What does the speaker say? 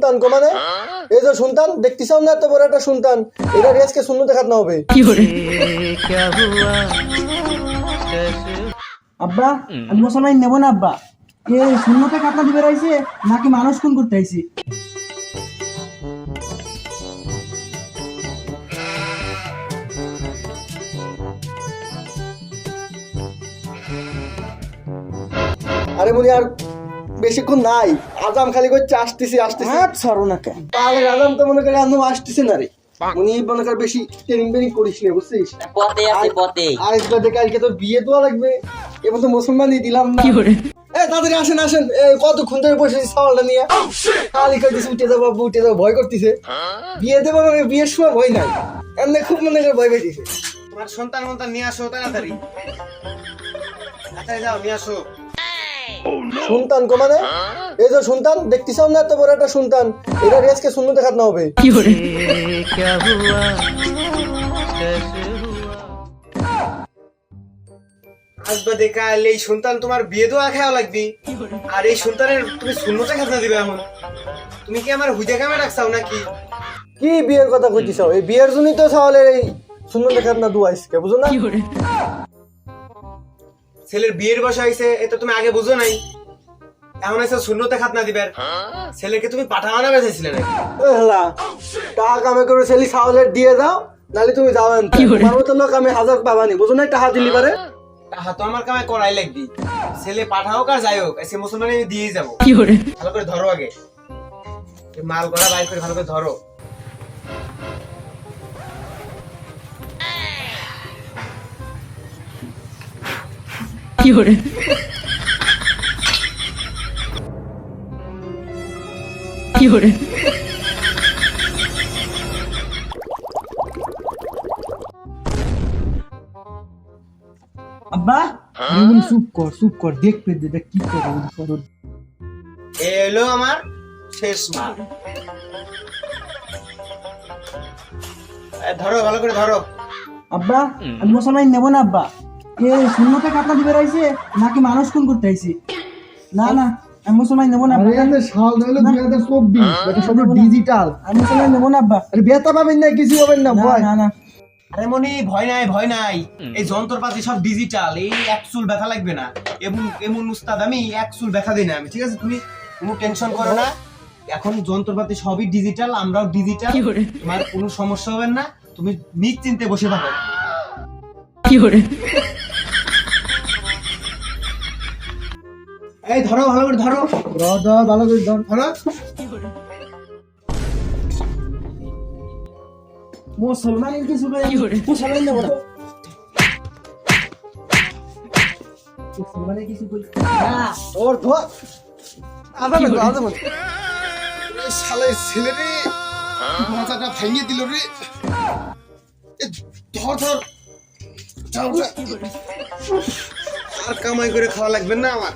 সন্তান কো মানে এই যে সন্তান দেখতেছাও না, এত বড় একটা সন্তান, এটা রেসকে শূন্য দেখাত না হবে। আব্বা আমি মুসলমান নেব না আব্বা, এ শূন্যতে কাটনা দিবে রাইছে নাকি মানুষ খুন করতে আইছে? আরে মনি আর বেশিক্ষণ নাই, আজাম খালি করছে আসতেছি আসতেছি। ছাড়ো না কেন? তাহলে আজাম তো মনে করে আজম আসতেছে না রে, মনি মনে কর বেশি ট্রেনিং বেনিং করিস না, বুঝছিস? পথে আছে পথে। আরেকবার দেখে কালকে তোর বিয়ে দেওয়া লাগবে, এবার তো মুসলমানই দিলাম না। তাড়াতাড়ি আসেন আসেন, কতক্ষণ ধরে বসেছি সওয়ালটা নিয়ে, খালি করতেছে উঠে যাবো উঠে যাবো, ভয় করতেছে। বিয়ে দেবো মানে বিয়ের সময় ভয় নাই, এমনি খুব মনে করে ভয় পেয়েছে। তোমার সন্তান মন্তান নিয়ে আসো তাড়াতাড়ি, তাড়াতাড়ি যাও নিয়ে আসো। সন্তান কো মানে এই যে সন্তান দেখতেছাও না, এত বড় একটা সন্তান, এটা রেসকে শূন্য দেখাত না হবে। আসবে দেখা এই সন্তান তোমার বিয়ে দেওয়া খেয়া লাগবি, আর এই সন্তানের তুমি শূন্যতা খাজনা দিবে। এখন তুমি কি আমার হুইজা কামে রাখছাও নাকি? কি বিয়ের কথা কইতেছাও? এই বিয়ের জন্যই তো সওয়ালের এই শূন্য দেখাত না দুয়াইছে, বুঝো না? ছেলের বিয়ের বয়স হয়েছে, এটা তুমি আগে বুঝো নাই, এখন এসে শূন্যতা খাজনা দিবে। ছেলেকে তুমি পাঠা বানাবে চাইছিলে নাকি? হেলা টাকা কামে করে ছেলে সওয়ালের দিয়ে দাও, নালে তুমি যাও আনতে। তোমার মতো লোক আমি হাজার পাবানি, বুঝো না? টাকা দিলি পারে তাহা তো আমার কামায় করাই লাগবি। ছেলে পাঠাও আর যাই হোক, সে মুসলমান আমি দিয়েই যাবো। ভালো করে ধরো আগে, এই মাল গড়া বাইর করে ভালো করে ধরো। আব্বা চুপ কর দেখবে দেখ কি করো। এ হলো আমার শেষ মাল। ধরো ভালো করে ধরো। আব্বা আমি মুসলমান নেব না আব্বা, এ শূন্যতে কাটনা দিবে রাইছে নাকি মানুষ খুন করতে আইছে? না না আমি মুসলমান নেব না আব্বা। আরে সাল হলো 2024, এটা সব ডিজিটাল। আমি মুসলমান নেব না আব্বা। আরে বেতা পাবেন না, কিছু পাবেন না, ভয় না না আরে মনি ভয় নাই ভয় নাই, এই যন্ত্রপাতি সব ডিজিটাল, এই এক চুল ব্যথা লাগবে না। এমন উস্তাদ আমি, এক চুল ব্যথা দিই না আমি, ঠিক আছে? তুমি কোনো টেনশন করো না, এখন যন্ত্রপাতি সবই ডিজিটাল, আমরাও ডিজিটাল, তোমার কোনো সমস্যা হবে না, তুমি নিশ্চিন্তে বসে থাকো। এই ধরো ভালো করে ধরো, ভালো করে দাও। ধরো। মুসলমানের কিছু মুসলমান নেব না, মুসলমানের কিছু ওর ধর আদালত আদালত শালা ছেলে রে মাথাটা ভেঙে দিল রে। ধর ধর আর কামাই করে খাওয়া লাগবে না আমার।